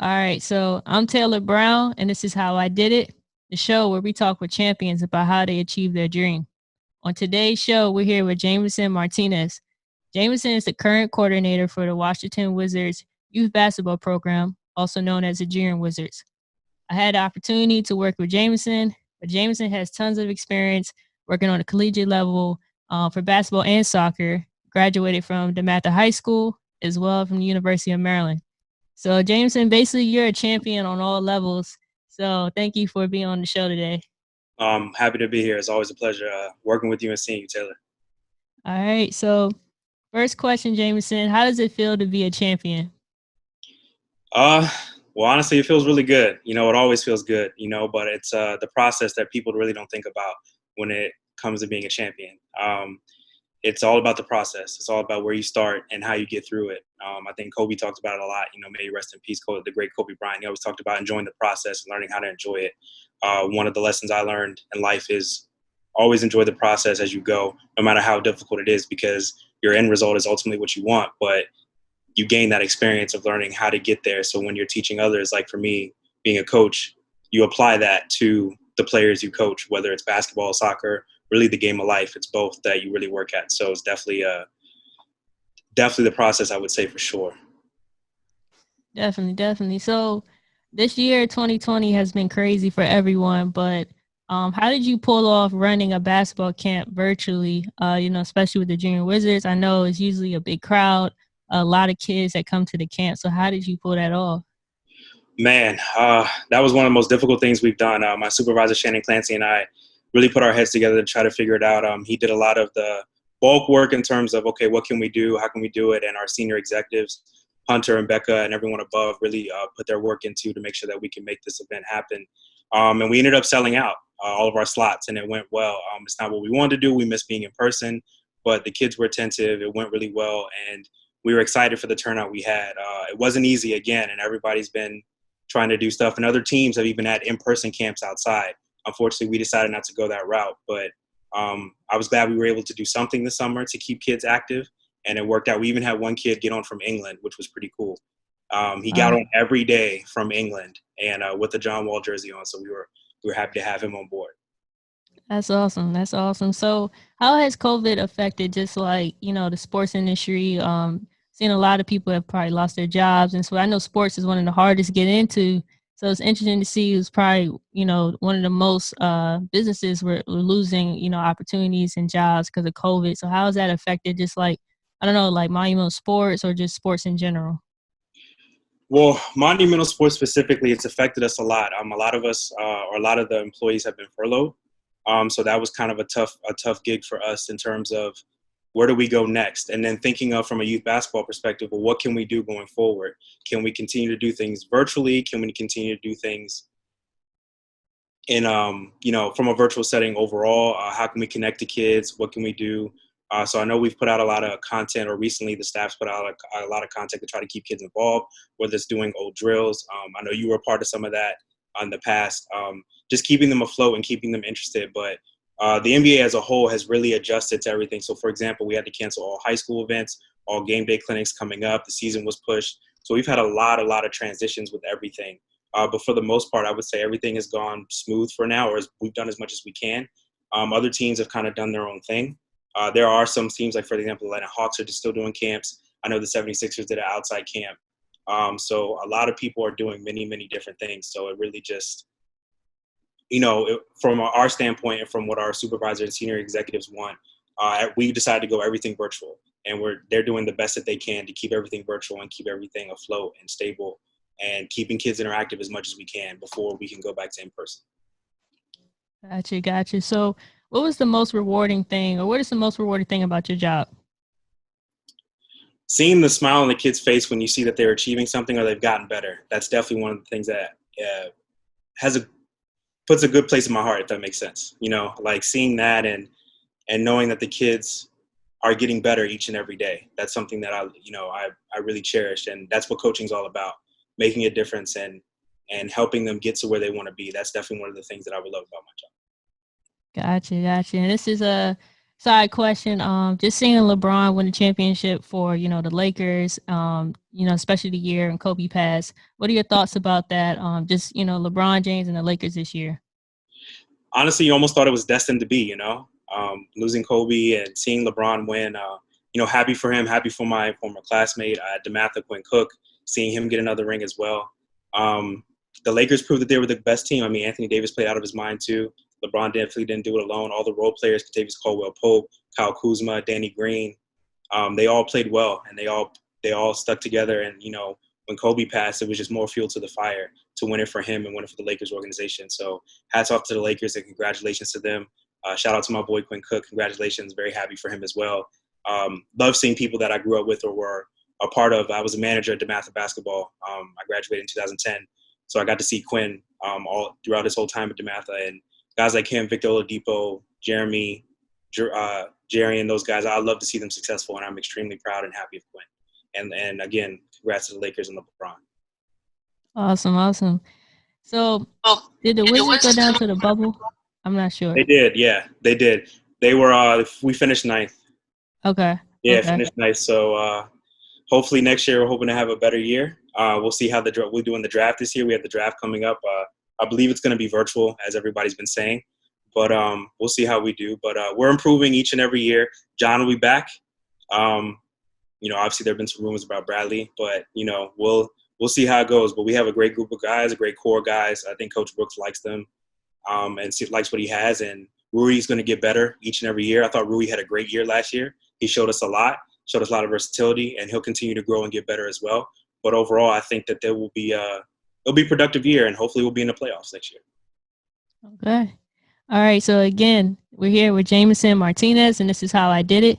All right, so I'm Taylor Brown, and this is How I Did It, the show where we talk with champions about how they achieve their dream. On today's show, we're here with Jameson Martinez. Jameson is the current coordinator for the Washington Wizards youth basketball program, also known as the Junior Wizards. I had the opportunity to work with Jameson, but Jameson has tons of experience working on the collegiate level for basketball and soccer. Graduated from DeMatha High School as well from the University of Maryland. So, Jameson, basically, you're a champion on all levels. So, thank you for being on the show today. Happy to be here. It's always a pleasure working with you and seeing you, Taylor. All right. So, first question, Jameson, how does it feel to be a champion? Uh, well, honestly, it feels really good. It always feels good, but it's the process that people really don't think about when it comes to being a champion. It's all about the process. It's all about where you start and how you get through it. I think Kobe talked about it a lot. May he rest in peace, the great Kobe Bryant. He always talked about enjoying the process and learning how to enjoy it. One of the lessons I learned in life is always enjoy the process as you go, no matter how difficult it is, because your end result is ultimately what you want. But you gain that experience of learning how to get there. So when you're teaching others, like for me, being a coach, you apply that to the players you coach, whether it's basketball, soccer, really the game of life. It's both that you really work at. So it's definitely the process, I would say, for sure. Definitely. So, this year, 2020, has been crazy for everyone, but how did you pull off running a basketball camp virtually, especially with the Junior Wizards? I know it's usually a big crowd, a lot of kids that come to the camp. So how did you pull that off? Man, that was one of the most difficult things we've done. My supervisor, Shannon Clancy, and I really put our heads together to try to figure it out. He did a lot of the bulk work in terms of, okay, what can we do? How can we do it? And our senior executives, Hunter and Becca and everyone above, really put their work into to make sure that we can make this event happen. And we ended up selling out all of our slots, and it went well. It's not what we wanted to do. We missed being in person, but the kids were attentive. It went really well, and we were excited for the turnout we had. It wasn't easy, again, and everybody's been trying to do stuff, and other teams have even had in-person camps outside. Unfortunately, we decided not to go that route, but I was glad we were able to do something this summer to keep kids active, and it worked out. We even had one kid get on from England, which was pretty cool. He got on every day from England and with the John Wall jersey on, so we were happy to have him on board. That's awesome. So, how has COVID affected just like, the sports industry? Seeing a lot of people have probably lost their jobs. And so I know sports is one of the hardest to get into. So it's interesting to see who's probably, one of the most businesses were losing, opportunities and jobs because of COVID. So how has that affected just like, I don't know, like monumental sports or just sports in general? Well, monumental sports specifically, it's affected us a lot. A lot of us, or a lot of the employees, have been furloughed. So that was kind of a tough gig for us in terms of where do we go next, and then thinking of from a youth basketball perspective, well, what can we do going forward? Can we continue to do things virtually? Can we continue to do things in from a virtual setting overall? How can we connect to kids? What can we do? So I know we've put out a lot of content, or recently the staff's put out a lot of content to try to keep kids involved, whether it's doing old drills. I know you were a part of some of that in the past, just keeping them afloat and keeping them interested. But the NBA as a whole has really adjusted to everything. So, for example, we had to cancel all high school events, all game day clinics coming up. The season was pushed. So we've had a lot of transitions with everything. But for the most part, I would say everything has gone smooth for now, or we've done as much as we can. Other teams have kind of done their own thing. There are some teams, like, for example, the Atlanta Hawks are just still doing camps. I know the 76ers did an outside camp. So a lot of people are doing many different things. So it really just, from our standpoint and from what our supervisor and senior executives want, we decided to go everything virtual. And they're doing the best that they can to keep everything virtual and keep everything afloat and stable and keeping kids interactive as much as we can before we can go back to in person. Gotcha. So what was the most rewarding thing, or what is the most rewarding thing about your job? Seeing the smile on the kid's face when you see that they're achieving something or they've gotten better. That's definitely one of the things that puts a good place in my heart, if that makes sense. Like seeing that and knowing that the kids are getting better each and every day. That's something that I really cherish, and that's what coaching is all about: making a difference and helping them get to where they want to be. That's definitely one of the things that I would love about my job. Gotcha. And this is Side question. Just seeing LeBron win the championship for the Lakers. Especially the year and Kobe passed. What are your thoughts about that? Just LeBron James and the Lakers this year. Honestly, you almost thought it was destined to be. Losing Kobe and seeing LeBron win. Happy for him. Happy for my former classmate, DeMatha Quinn Cook. Seeing him get another ring as well. The Lakers proved that they were the best team. I mean, Anthony Davis played out of his mind too. LeBron definitely didn't do it alone. All the role players, Kentavious Caldwell-Pope, Kyle Kuzma, Danny Green, they all played well, and they all stuck together. And when Kobe passed, it was just more fuel to the fire to win it for him and win it for the Lakers organization. So hats off to the Lakers and congratulations to them. Shout out to my boy Quinn Cook. Congratulations. Very happy for him as well. Love seeing people that I grew up with or were a part of. I was a manager at DeMatha basketball. I graduated in 2010. So I got to see Quinn all throughout his whole time at DeMatha. And guys like him, Victor Oladipo, Jeremy, Jerry, and those guys, I love to see them successful, and I'm extremely proud and happy of Quinn. And again, congrats to the Lakers and LeBron. Awesome. So, did the Wizards go down to the bubble? I'm not sure. They did, yeah, they did. They were. We finished ninth. Okay. Yeah, okay. Finished ninth. So hopefully next year we're hoping to have a better year. We'll see how we're doing the draft this year. We have the draft coming up. I believe it's going to be virtual, as everybody's been saying. But we'll see how we do. But we're improving each and every year. John will be back. Obviously there have been some rumors about Bradley, but we'll see how it goes. But we have a great group of guys, a great core guys. I think Coach Brooks likes them and likes what he has. And Rui's going to get better each and every year. I thought Rui had a great year last year. He showed us a lot of versatility, and he'll continue to grow and get better as well. But overall, I think that it'll be a productive year, and hopefully we'll be in the playoffs next year. Okay. All right. So again, we're here with Jameson Martinez, and this is how I did it.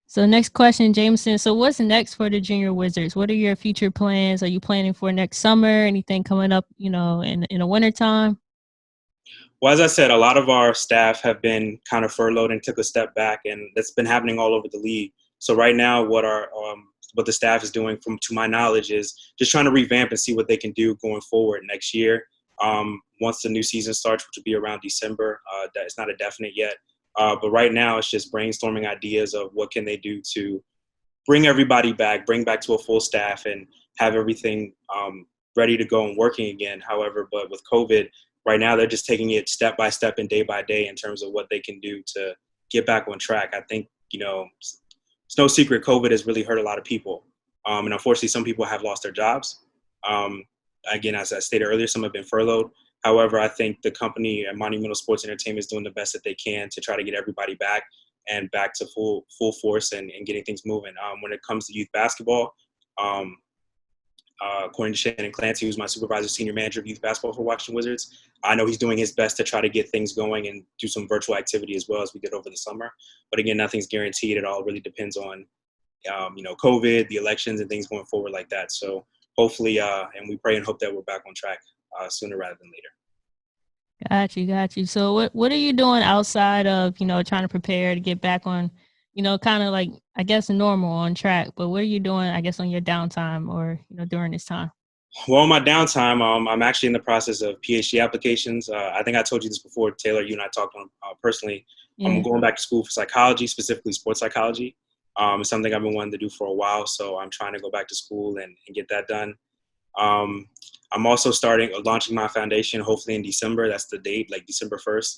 So next question, Jameson. So what's next for the Junior Wizards? What are your future plans? Are you planning for next summer? Anything coming up, in the wintertime? Well, as I said, a lot of our staff have been kind of furloughed and took a step back, and that's been happening all over the league. So right now, what the staff is doing, to my knowledge, is just trying to revamp and see what they can do going forward next year. Once the new season starts, which will be around December, it's not a definite yet. But right now, it's just brainstorming ideas of what can they do to bring everybody back, bring back to a full staff, and have everything ready to go and working again. However, but with COVID, right now they're just taking it step by step and day by day in terms of what they can do to get back on track. I think, it's no secret COVID has really hurt a lot of people. And unfortunately, some people have lost their jobs. Again, as I stated earlier, some have been furloughed. However, I think the company at Monumental Sports Entertainment is doing the best that they can to try to get everybody back and back to full force and getting things moving. When it comes to youth basketball, according to Shannon Clancy, who's my supervisor, senior manager of youth basketball for Washington Wizards, I know he's doing his best to try to get things going and do some virtual activity as well as we did over the summer. But again, nothing's guaranteed. It all really depends on, COVID, the elections, and things going forward like that. So hopefully, and we pray and hope that we're back on track sooner rather than later. Got you. So what are you doing outside of, trying to prepare to get back on, kind of like, I guess, normal on track, but what are you doing, I guess, on your downtime or, during this time? Well, on my downtime, I'm actually in the process of PhD applications. I think I told you this before, Taylor. You and I talked on personally. Yeah. I'm going back to school for psychology, specifically sports psychology. It's something I've been wanting to do for a while, so I'm trying to go back to school and get that done. I'm also launching my foundation, hopefully in December. That's the date, like December 1st.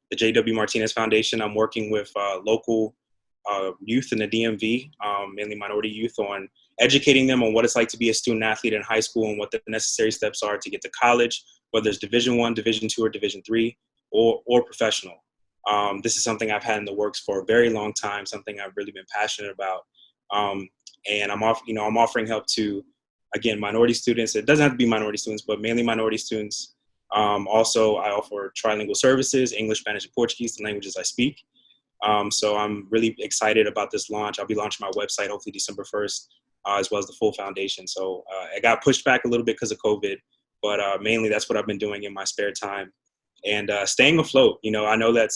The J.W. Martinez Foundation. I'm working with local youth in the DMV, mainly minority youth, on educating them on what it's like to be a student athlete in high school and what the necessary steps are to get to college, whether it's Division I, Division II, or Division III, or professional. This is something I've had in the works for a very long time, something I've really been passionate about. And I'm offering help to, again, minority students. It doesn't have to be minority students, but mainly minority students. Also, I offer trilingual services, English, Spanish, and Portuguese, the languages I speak. So I'm really excited about this launch. I'll be launching my website hopefully December 1st, as well as the full foundation. So it got pushed back a little bit because of COVID, but mainly that's what I've been doing in my spare time and staying afloat. I know that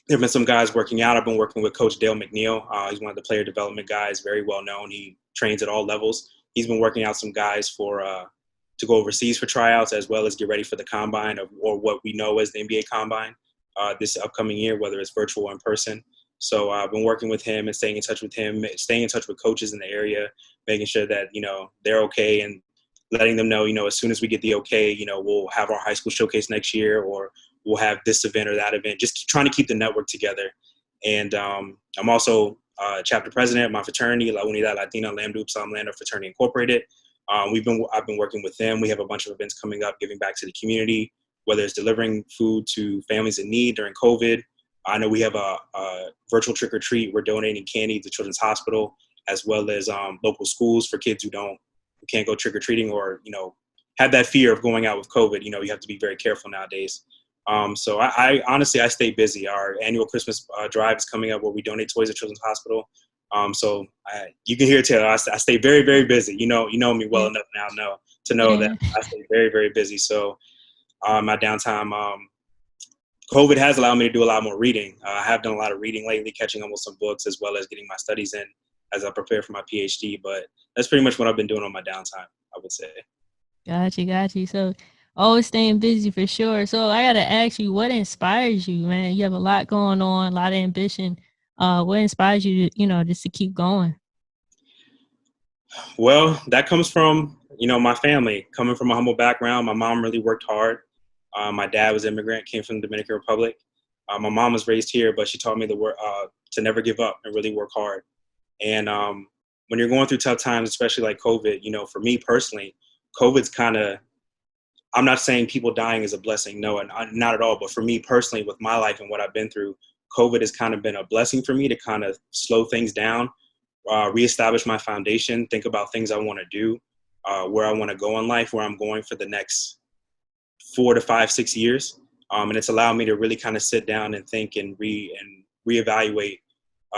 there have been some guys working out. I've been working with Coach Dale McNeil. He's one of the player development guys, very well known. He trains at all levels. He's been working out some guys to go overseas for tryouts, as well as get ready for the combine or what we know as the NBA combine. this upcoming year, whether it's virtual or in person. So I've been working with him and staying in touch with him, staying in touch with coaches in the area, making sure that, they're okay, and letting them know, as soon as we get the okay, we'll have our high school showcase next year, or we'll have this event or that event, just trying to keep the network together. And I'm also chapter president of my fraternity, La Unidad Latina Lambda Upsilon Lambda Fraternity Incorporated. I've been working with them. We have a bunch of events coming up, giving back to the community, whether it's delivering food to families in need during COVID. I know we have a virtual trick or treat. We're donating candy to Children's Hospital, as well as local schools for kids who can't go trick or treating, or have that fear of going out with COVID. You have to be very careful nowadays. So I honestly, I stay busy. Our annual Christmas drive is coming up, where we donate toys to Children's Hospital. So you can hear, Taylor, I stay very, very busy. You know me well enough now to know that I stay very, very busy. So my downtime, COVID has allowed me to do a lot more reading. I have done a lot of reading lately, catching up with some books, as well as getting my studies in as I prepare for my PhD. But that's pretty much what I've been doing on my downtime, I would say. Got you. So always staying busy for sure. So I gotta ask you, what inspires you, man? You have a lot going on, a lot of ambition. What inspires you to, just to keep going? Well, that comes from, my family. Coming from a humble background, my mom really worked hard. My dad was an immigrant, came from the Dominican Republic. My mom was raised here, but she taught me to never give up and really work hard. And when you're going through tough times, especially like COVID, for me personally, COVID's kind of, I'm not saying people dying is a blessing, no, and not at all. But for me personally, with my life and what I've been through, COVID has kind of been a blessing for me to kind of slow things down, reestablish my foundation, think about things I want to do, where I want to go in life, where I'm going for the next 4 to 5, 6 years. And it's allowed me to really kind of sit down and think and reevaluate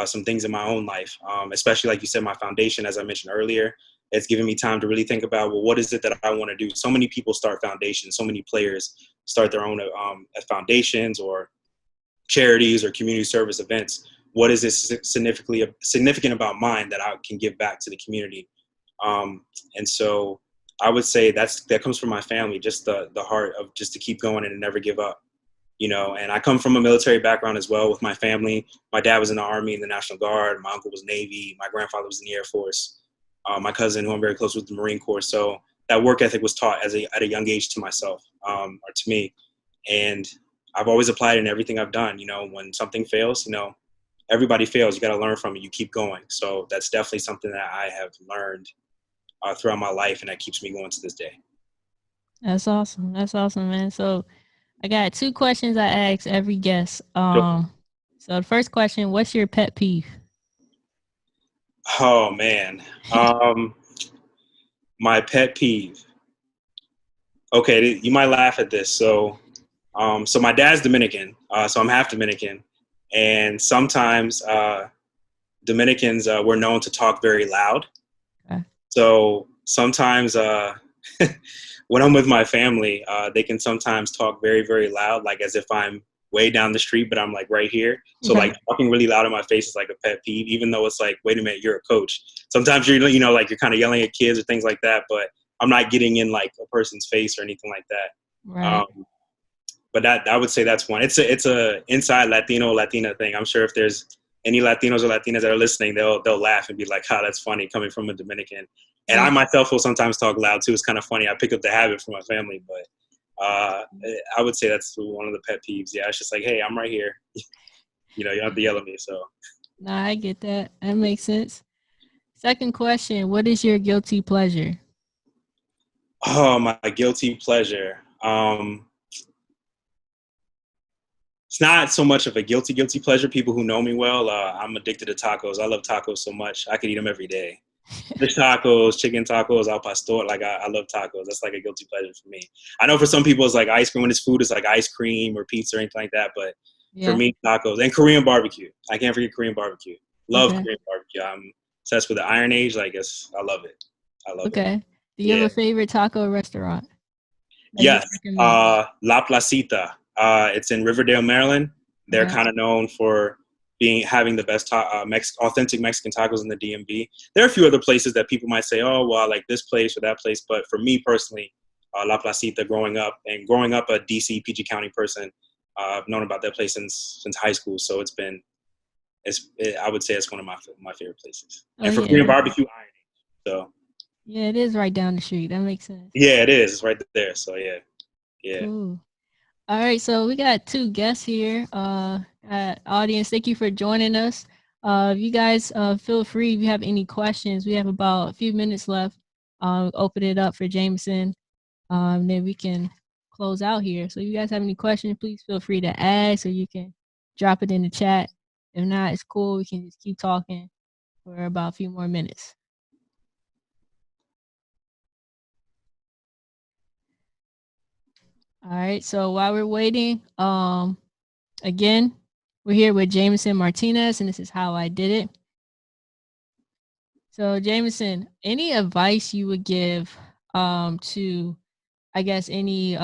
some things in my own life, especially like you said, my foundation, as I mentioned earlier. It's given me time to really think about, well, what is it that I want to do? So many people start foundations. So many players start their own foundations or charities or community service events. What is this significant about mine that I can give back to the community? And so I would say that comes from my family, just the heart of just to keep going and never give up. And I come from a military background as well with my family. My dad was in the Army and the National Guard. My uncle was Navy. My grandfather was in the Air Force. My cousin, who I'm very close with, the Marine Corps. So that work ethic was taught at a young age to myself, or to me. And I've always applied it in everything I've done. When something fails, everybody fails. You got to learn from it. You keep going. So that's definitely something that I have learned throughout my life, and that keeps me going to this day. That's awesome, man. So I got 2 questions I ask every guest. Sure. So the first question, what's your pet peeve? Oh man. My pet peeve. Okay, you might laugh at this. So my dad's Dominican, so I'm half Dominican, and sometimes Dominicans we're known to talk very loud. Okay. So sometimes when I'm with my family, they can sometimes talk very, very loud, like as if I'm way down the street, but I'm like right here. So like talking really loud in my face is like a pet peeve, even though it's like, wait a minute, you're a coach. Sometimes you're, like you're kind of yelling at kids or things like that, but I'm not getting in like a person's face or anything like that. Right. But that I would say that's one. It's a inside Latina thing. I'm sure if there's any Latinos or Latinas that are listening, they'll laugh and be like, "Oh, that's funny coming from a Dominican." And I myself will sometimes talk loud too. It's kind of funny. I pick up the habit from my family, but I would say that's one of the pet peeves. Yeah, it's just like, hey, I'm right here. You don't have to yell at me. So. Nah, I get that. That makes sense. Second question: what is your guilty pleasure? Oh, my guilty pleasure. It's not so much of a guilty pleasure. People who know me well, I'm addicted to tacos. I love tacos so much. I could eat them every day. Fish tacos, chicken tacos, al pastor. Like I love tacos. That's like a guilty pleasure for me. I know for some people it's like ice cream. When it's food, it's like ice cream or pizza or anything like that. But for me, tacos and Korean barbecue. I can't forget Korean barbecue. Love Korean barbecue. I'm obsessed with the Iron Age. Like I love it. I love it. Okay. Do you have a favorite taco restaurant? Yes. La Placita. It's in Riverdale, Maryland. They're kind of known for having the best authentic Mexican tacos in the DMV. There are a few other places that people might say, oh, well, I like this place or that place. But for me personally, La Placita, growing up a DC, PG County person, I've known about that place since high school, so I would say it's one of my favorite places. Oh And for yeah, Korean barbecue, ironing. So yeah, it is right down the street. That makes sense. yeah, it is. It's right there. So yeah. Cool. All right, so we got two guests here. Audience, thank you for joining us. If you guys feel free, if you have any questions, we have about a few minutes left. Open it up for Jameson. Then we can close out here. So if you guys have any questions, please feel free to ask, or you can drop it in the chat. If not, it's cool. We can just keep talking for about a few more minutes. All right. So while we're waiting, again, we're here with Jameson Martinez, and this is how I did it. So Jameson, any advice you would give to, I guess, any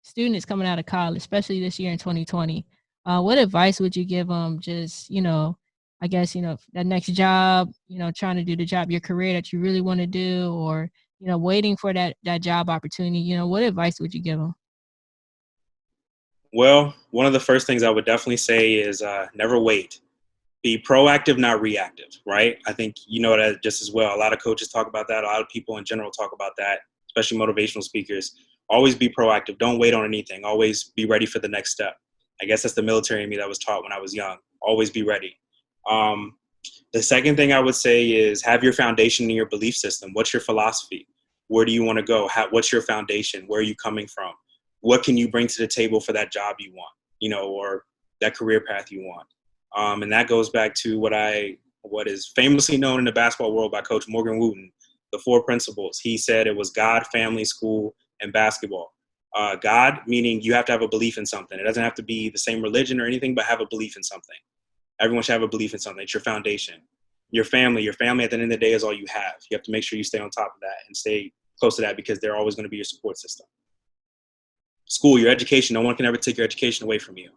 students coming out of college, especially this year in 2020? What advice would you give them? Just, I guess, that next job, trying to do the job, your career that you really want to do, or, waiting for that job opportunity. What advice would you give them? Well, one of the first things I would definitely say is never wait. Be proactive, not reactive, right? I think you know that just as well. A lot of coaches talk about that. A lot of people in general talk about that, especially motivational speakers. Always be proactive. Don't wait on anything. Always be ready for the next step. I guess that's the military in me that was taught when I was young. Always be ready. The second thing I would say is have your foundation in your belief system. What's your philosophy? Where do you want to go? What's your foundation? Where are you coming from? What can you bring to the table for that job you want, or that career path you want? And that goes back to what is famously known in the basketball world by Coach Morgan Wooten, the four principles. He said it was God, family, school, and basketball. God, meaning you have to have a belief in something. It doesn't have to be the same religion or anything, but have a belief in something. Everyone should have a belief in something. It's your foundation. Your family at the end of the day is all you have. You have to make sure you stay on top of that and stay close to that because they're always going to be your support system. School, your education, no one can ever take your education away from you.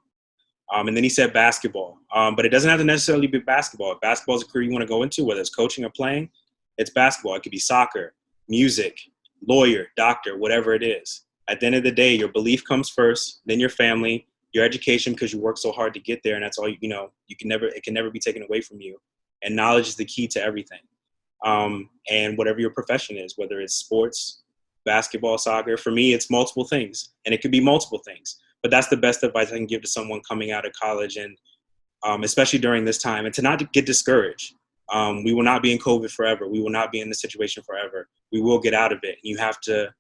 And then he said basketball. But it doesn't have to necessarily be basketball. If basketball is a career you want to go into, whether it's coaching or playing, it's basketball. It could be soccer, music, lawyer, doctor, whatever it is. At the end of the day, your belief comes first, then your family, your education, because you work so hard to get there, and that's all it can never be taken away from you. And knowledge is the key to everything. And whatever your profession is, whether it's sports, basketball, soccer, for me, it's multiple things, and it could be multiple things. But that's the best advice I can give to someone coming out of college, and especially during this time, and to not get discouraged. We will not be in COVID forever. We will not be in this situation forever. We will get out of it. You have to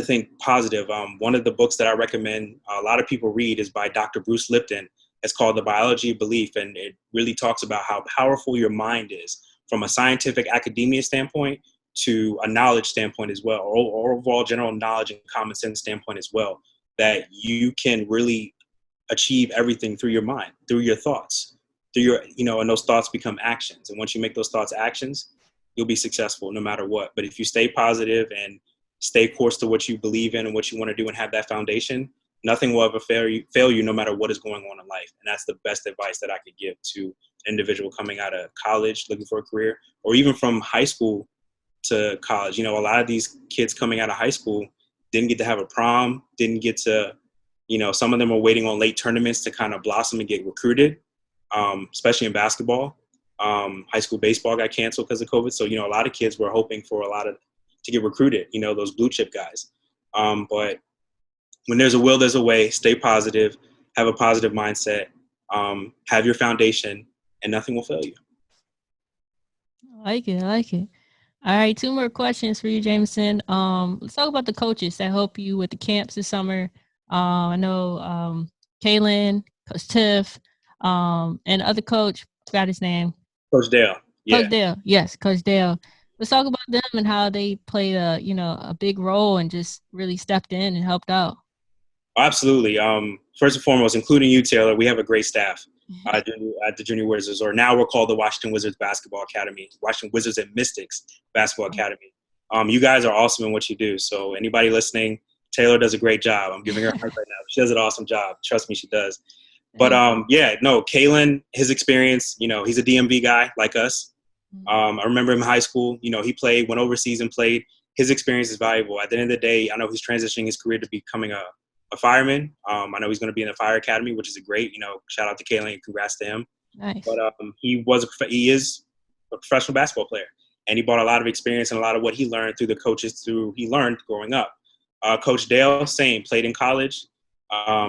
think positive. One of the books that I recommend a lot of people read is by Dr. Bruce Lipton. It's called The Biology of Belief, and it really talks about how powerful your mind is from a scientific academia standpoint to a knowledge standpoint as well, or overall general knowledge and common sense standpoint as well, that you can really achieve everything through your mind, through your thoughts, through your, and those thoughts become actions. And once you make those thoughts actions, you'll be successful no matter what. But if you stay positive and stay course to what you believe in and what you want to do and have that foundation, nothing will ever fail you no matter what is going on in life. And that's the best advice that I could give to an individual coming out of college, looking for a career, or even from high school to college. A lot of these kids coming out of high school didn't get to have a prom, didn't get to, some of them are waiting on late tournaments to kind of blossom and get recruited, especially in basketball. High school baseball got canceled because of COVID. So, a lot of kids were hoping for to get recruited, those blue chip guys. But when there's a will, there's a way. Stay positive, have a positive mindset, have your foundation, and nothing will fail you. I like it. All right, two more questions for you, Jameson. Let's talk about the coaches that help you with the camps this summer. I know Kaylin, Coach Tiff, and other coach, forgot his name. Coach Dale. Yeah. Coach Dale, yes, Coach Dale. Let's talk about them and how they played a big role and just really stepped in and helped out. Absolutely. First and foremost, including you, Taylor, we have a great staff at the Junior Wizards, or now we're called the Washington Wizards Basketball Academy, Washington Wizards and Mystics Basketball Academy. You guys are awesome in what you do. So anybody listening, Taylor does a great job. I'm giving her a hug right now. She does an awesome job. Trust me, she does. But Kalen, his experience, he's a DMV guy like us. I remember him in high school. He went overseas and played. His experience is valuable. At the end of the day, I know he's transitioning his career to becoming a a fireman. I know he's going to be in the fire academy, which is a great, shout out to Kalen and congrats to him. Nice. But he is a professional basketball player, and he brought a lot of experience and a lot of what he learned through the coaches he learned growing up. Coach Dale, same, played in college.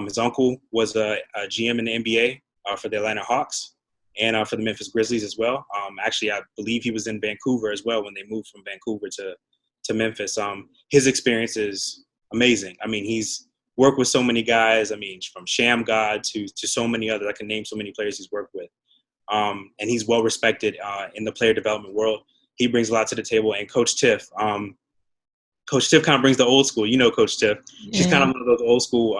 His uncle was a GM in the NBA for the Atlanta Hawks and for the Memphis Grizzlies as well. Actually, I believe he was in Vancouver as well when they moved from Vancouver to Memphis. His experience is amazing. I mean, he's worked with so many guys. I mean, from Sham God to so many others. I can name so many players he's worked with. And he's well respected in the player development world. He brings a lot to the table. And Coach Tiff, Coach Tiff kind of brings the old school. Coach Tiff. Yeah. She's kind of one of those old school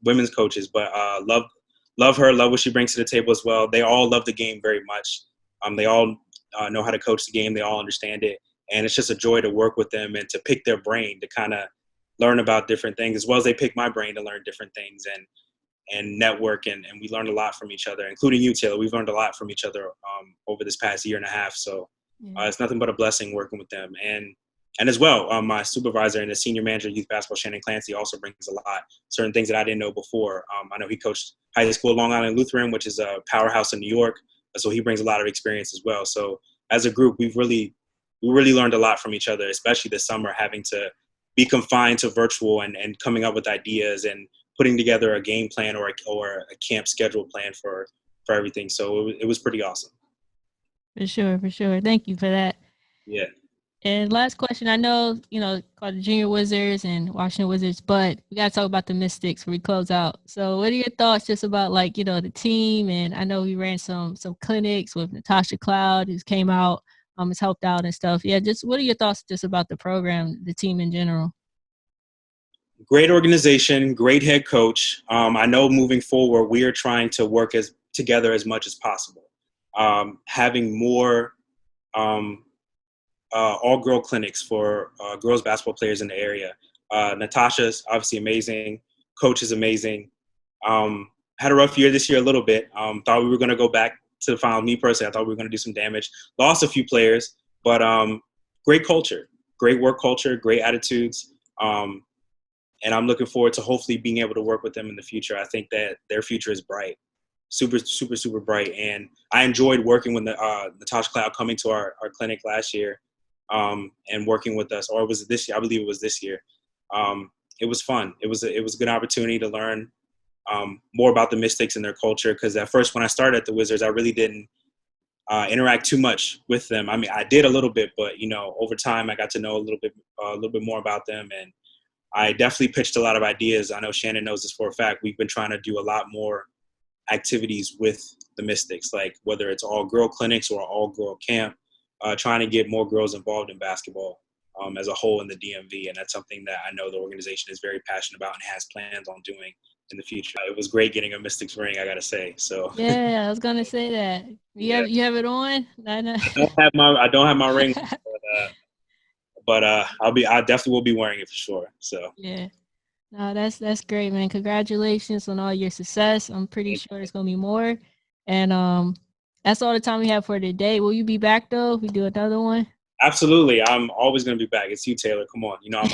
women's coaches, but love her, love what she brings to the table as well. They all love the game very much. They all know how to coach the game. They all understand it. And it's just a joy to work with them and to pick their brain to kind of learn about different things, as well as they pick my brain to learn different things and network. And we learned a lot from each other, including you, Taylor. We've learned a lot from each other over this past year and a half. So it's nothing but a blessing working with them. And as well, my supervisor and the senior manager of youth basketball, Shannon Clancy, also brings a lot, certain things that I didn't know before. I know he coached high school at Long Island Lutheran, which is a powerhouse in New York. So he brings a lot of experience as well. So as a group, we really learned a lot from each other, especially this summer, having to be confined to virtual and coming up with ideas and putting together a game plan or a camp schedule plan for everything. So it was pretty awesome. For sure. Thank you for that. Yeah. And last question, I know, called the Junior Wizards and Washington Wizards, but we got to talk about the Mystics before we close out. So what are your thoughts just about the team? And I know we ran some clinics with Natasha Cloud, who's came out, has helped out and stuff. Yeah, just what are your thoughts just about the program, the team in general? Great organization, great head coach. I know moving forward, we are trying to work together as much as possible. Having more all-girl clinics for girls basketball players in the area. Natasha's obviously amazing. Coach is amazing. Had a rough year this year a little bit. Thought we were going to go back to the final. Me personally, I thought we were going to do some damage. Lost a few players, but great culture, great work culture, great attitudes. And I'm looking forward to hopefully being able to work with them in the future. I think that their future is bright, super, super, super bright. And I enjoyed working with Natasha Cloud coming to our clinic last year and working with us. Or was it this year? I believe it was this year. It was fun. It was a good opportunity to learn more about the Mystics and their culture. Because at first, when I started at the Wizards, I really didn't interact too much with them. I mean, I did a little bit, but over time, I got to know a little bit more about them, and I definitely pitched a lot of ideas. I know Shannon knows this for a fact. We've been trying to do a lot more activities with the Mystics, like whether it's all-girl clinics or all-girl camp, trying to get more girls involved in basketball as a whole in the DMV. And that's something that I know the organization is very passionate about and has plans on doing in the future. It was great getting a Mystics ring, I got to say. So yeah, I was going to say that. You have it on? I don't have my ring, but I definitely will be wearing it for sure. So yeah. No, that's great, man. Congratulations on all your success. I'm pretty sure there's gonna be more. And that's all the time we have for today. Will you be back though if we do another one? Absolutely. I'm always gonna be back. It's you, Taylor. Come on. I'm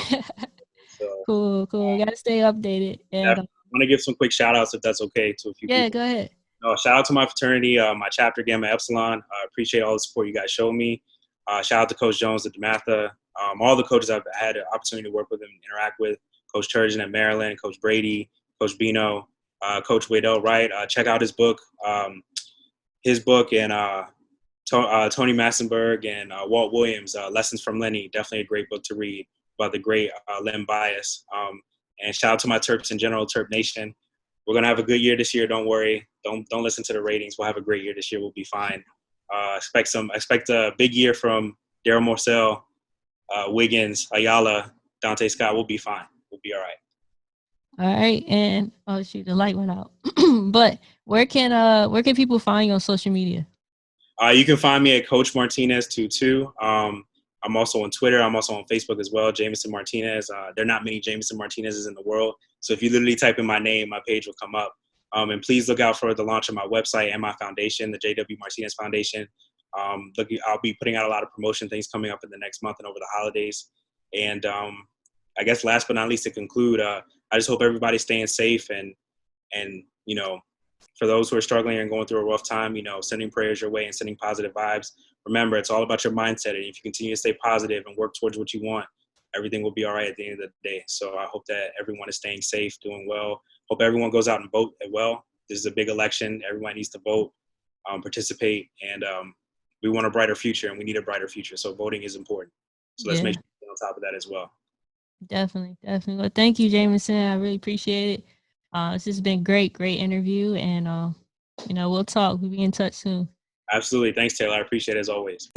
so cool. Gotta stay updated. And I want to give some quick shout outs if that's okay to a few people. Yeah, go ahead. Shout out to my fraternity, my chapter Gamma Epsilon. I appreciate all the support you guys showed me. Shout out to Coach Jones at DeMatha. All the coaches I've had an opportunity to work with and interact with. Coach Turgeon at Maryland, Coach Brady, Coach Bino, Coach Waddell Wright. Check out his book. And Tony Massenberg and Walt Williams, Lessons from Lenny. Definitely a great book to read about the great Len Bias. And shout out to my Terps in general, Terp Nation. We're going to have a good year this year. Don't worry. Don't listen to the ratings. We'll have a great year this year. We'll be fine. Expect a big year from Daryl Morcell, Wiggins, Ayala, Dante Scott. We'll be fine. We'll be all right. All right. And oh shoot, the light went out. But where can people find you on social media? You can find me at Coach Martinez 22. I'm also on Twitter. I'm also on Facebook as well, Jameson Martinez. There are not many Jameson Martinezes in the world. So if you literally type in my name, my page will come up. And please look out for the launch of my website and my foundation, the J.W. Martinez Foundation. I'll be putting out a lot of promotion things coming up in the next month and over the holidays. And I guess last but not least, to conclude, I just hope everybody's staying safe and for those who are struggling and going through a rough time, sending prayers your way and sending positive vibes. Remember, it's all about your mindset. And if you continue to stay positive and work towards what you want, everything will be all right at the end of the day. So I hope that everyone is staying safe, doing well. Hope everyone goes out and vote as well. This is a big election. Everyone needs to vote, participate, and we want a brighter future, and we need a brighter future. So voting is important. So let's make sure we're on top of that as well. Definitely. Well, thank you, Jameson. I really appreciate it. This has been great interview, and we'll talk. We'll be in touch soon. Absolutely. Thanks, Taylor. I appreciate it as always.